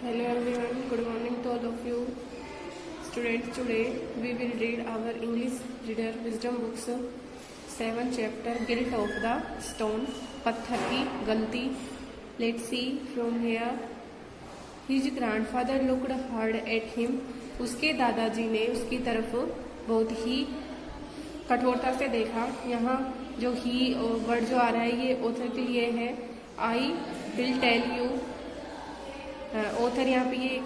Hello everyone, good morning to all of you. Students, today we will read our English Reader Wisdom books, 7th chapter, Guilt of the Stone, पत्थर की गलती. Let's see from here. His grandfather looked hard at him. उसके दादाजी ने उसकी तरफ बहुत ही कठोरता से देखा. यहाँ जो ही वर्ड जो आ रहा है ये ऑथर के लिए है. I will tell you. Author यहाँ पे ये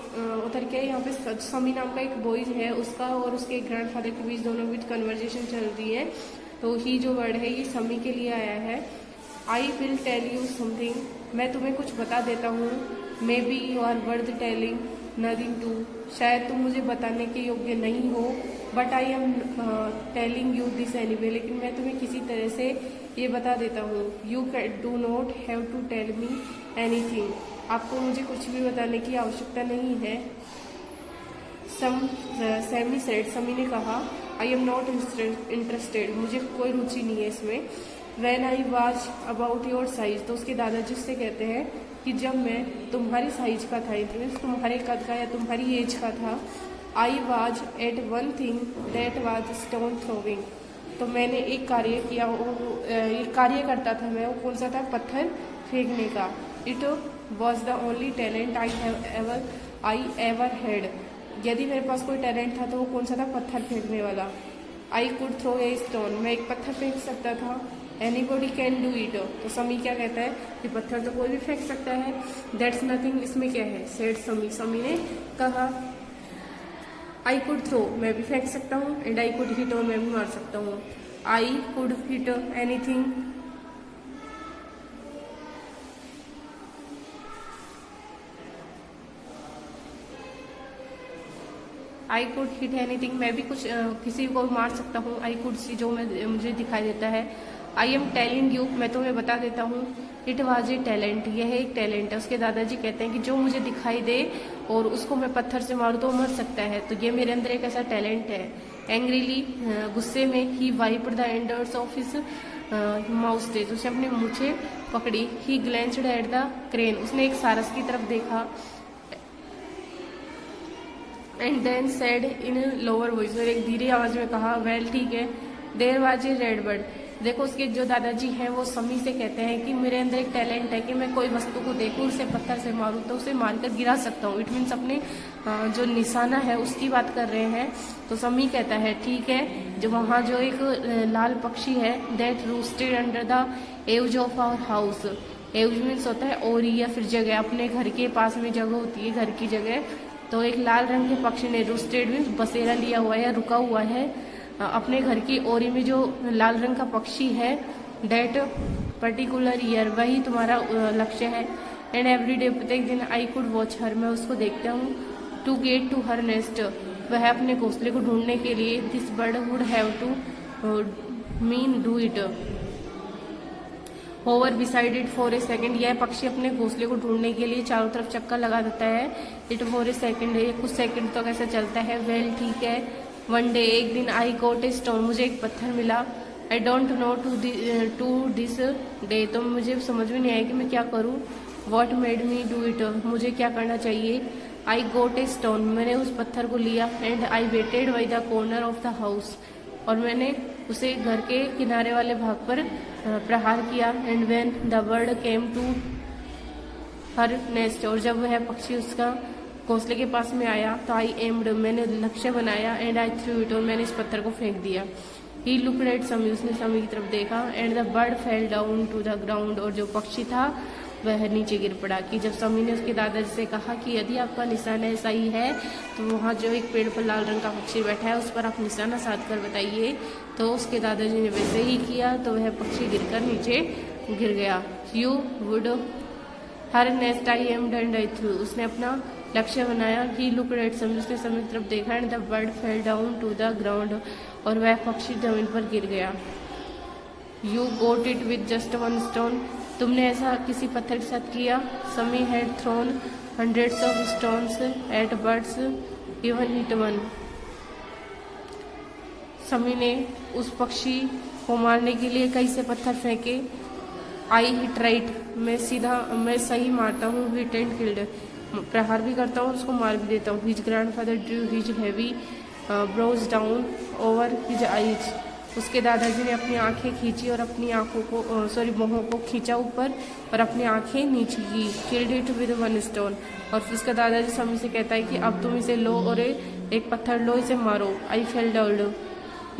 ऑथर क्या है, यहाँ पे समी नाम का एक बॉयज है, उसका और उसके ग्रैंडफादर के बीच दोनों बीच कन्वर्जेशन चल रही है. तो ही जो वर्ड है ये समी के लिए आया है. I will tell you something. मैं तुम्हें कुछ बता देता हूँ. Maybe you are worth telling nothing to. शायद तुम मुझे बताने के योग्य नहीं हो. But I am telling you this anyway. लेकिन मैं तुम्हें किसी तरह से ये बता देता हूँ. You do not have to tell me anything. आपको मुझे कुछ भी बताने की आवश्यकता नहीं है. Sammy said. समी ने कहा. I am not interested. मुझे कोई रुचि नहीं है इसमें. When I was about your size. तो उसके दादाजी से कहते हैं कि जब मैं तुम्हारी साइज का था, तुम्हारे कद का या तुम्हारी एज का था. I was at one thing that was stone throwing. तो मैंने एक कार्य किया, एक कार्य करता था मैं. वो कौन सा था? पत्थर फेंकने का. It was the only talent I ever had. यदि मेरे पास कोई टैलेंट था तो वो कौन सा था? पत्थर फेंकने वाला. I could throw a stone. मैं एक पत्थर फेंक सकता था. Anybody can do it. तो समी क्या कहता है कि पत्थर तो कोई भी फेंक सकता है. That's nothing. इसमें क्या है? Said Sammy. समी ने कहा. I could throw. मैं भी फेंक सकता हूँ. And I could hit. और मैं भी मार सकता हूँ. I could hit anything. I could hit anything. मैं भी कुछ किसी को मार सकता हूँ. I could see. जो मुझे दिखाई देता है. I am telling you. मैं तुम्हें बता देता हूँ. It was a talent. यह एक टैलेंट है. उसके दादाजी कहते हैं कि जो मुझे दिखाई दे और उसको मैं पत्थर से मारूँ तो मर सकता है. तो ये मेरे अंदर एक ऐसा टैलेंट है. एंग्रीली. गुस्से में. He wiped the ends of his mouth. उसने अपनी मूछें पकड़ी. He glanced at the crane. उसने एक सारस की तरफ देखा. And then said in lower voice. और एक धीरे आवाज में कहा. वेल ठीक है. There was a red bird. देखो उसके जो दादाजी हैं वो समी से कहते हैं कि मेरे अंदर एक टैलेंट है कि मैं कोई वस्तु को देखूं, उसे पत्थर से मारूं तो उसे मारकर गिरा सकता हूँ. इट मीन्स अपने जो निशाना है उसकी बात कर रहे हैं. तो समी कहता है ठीक है. जो वहाँ जो एक लाल पक्षी है. That roosted under the eaves of our house. Eaves means होता है ओरी या फिर जगह. अपने घर के पास में जगह होती है, घर की जगह. तो एक लाल रंग के पक्षी ने रूस्टेड मीन्स बसेरा लिया हुआ है या रुका हुआ है अपने घर की ओरी में. जो लाल रंग का पक्षी है डेट पर्टिकुलर ईयर, वही तुम्हारा लक्ष्य है. And every day. प्रत्येक दिन. I could watch her. मैं उसको देखता हूँ. To get to her nest. वह अपने घोंसले को ढूंढने के लिए. This bird would have to mean do it. Hover beside it for a second. यह पक्षी अपने घोंसले को ढूंढने के लिए चारों तरफ चक्कर लगा देता है. It for a second. ये कुछ सेकंड तो कैसे चलता है. वेल ठीक है. One day. एक दिन. I got a stone. मुझे एक पत्थर मिला. I don't know to this day. तो मुझे समझ में नहीं आया कि मैं क्या करूँ. What made me do it. मुझे क्या करना चाहिए. आई गॉट ए स्टोन. मैंने उस पत्थर को लिया. And I waited by the corner of the house. और मैंने उसे घर के किनारे वाले भाग पर प्रहार किया. And when the bird came to her nest. और जब वह पक्षी उसका घोंसले के पास में आया तो आई एम्ड. मैंने लक्ष्य बनाया. And I through it. और मैंने इस पत्थर को फेंक दिया. ही लुक्ड एट समी. उसने समी की तरफ देखा. And the bird fell down to the ground. और जो पक्षी था वह नीचे गिर पड़ा. कि जब समी ने उसके दादाजी से कहा कि यदि आपका निशाना सही है तो वहाँ जो एक पेड़ पर लाल रंग का पक्षी बैठा है उस पर आप निशाना साध कर बताइए. तो उसके दादाजी ने वैसे ही किया. तो वह पक्षी गिरकर नीचे गिर गया. You would her nest. I aimed and I through. उसने अपना लक्ष्य बनाया. ही लुक्ड एट समी. उसने समी की तरफ देखा. And the bird fell down to the ground. और वह पक्षी जमीन पर गिर गया. You got it with just one stone. तुमने ऐसा किसी पत्थर के साथ किया. Sammy had thrown hundreds of stones at birds even hit one. Sammy ने उस पक्षी को मारने के लिए कई से पत्थर फेंके. I hit right. मैं सही मारता हूँ. Hit and killed. प्रहार भी करता हूँ, उसको मार भी देता हूँ। His grandfather drew his heavy brows down over his eyes. उसके दादाजी ने अपनी आंखें खींची और अपनी आंखों को भौहों को खींचा ऊपर और अपनी आंखें नीचे की। Killed it with one stone. और फिर उसका दादाजी स्वामी से कहता है कि अब तुम इसे लो और एक पत्थर लो, इसे मारो। I fell down,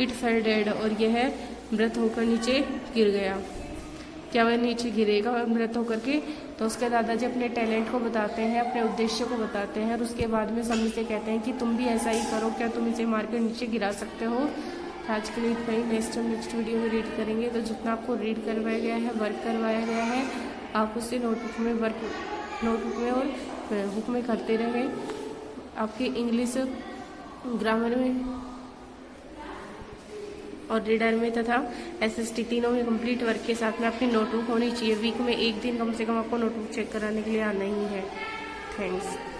it fell dead. और यह मृत होकर नीचे गिर गया। क्या वह नीचे गिरेगा मृत होकर के? तो उसके दादाजी अपने टैलेंट को बताते हैं, अपने उद्देश्य को बताते हैं, और उसके बाद में स्वामी से कहते हैं कि तुम भी ऐसा ही करो, क्या तुम इसे मार कर नीचे गिरा सकते हो? आज के लिए इतना ही। नेक्स्ट वीडियो में रीड करेंगे। तो जितना आपको रीड करवाया गया है, वर्क करवाया गया है, आप उसे नोटबुक में और बुक में करते रहें। आपके इंग्लिश ग्रामर में और रीडर में तथा SST तीनों में कंप्लीट वर्क के साथ में आपकी नोटबुक होनी चाहिए। वीक में एक दिन कम से कम आपको नोटबुक चेक कराने के लिए आना ही है। थैंक्स।